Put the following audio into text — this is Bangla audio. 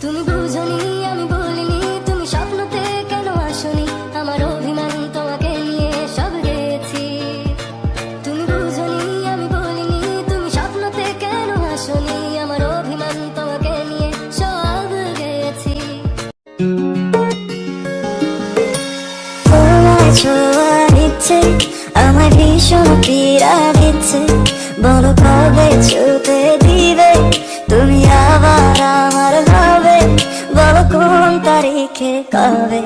তুমি বুঝনি আমি বলিনি, তুমি স্বপ্নতে কেন আসনি, আমার অভিমান তোমাকে নিয়ে সব গেছি। তুমি বুঝনি আমি বলিনি, তুমি স্বপ্নতে কেন আসনি, আমার অভিমান তোমাকে নিয়ে সব গেছি। তোমায় ছোঁয়ার ইচ্ছে আমার ভীষণ পীড়া দিচ্ছে, বলো কবে ছুতে দিবে তুমি আবার আমার হবে, বলো কোন তারিখে কবে।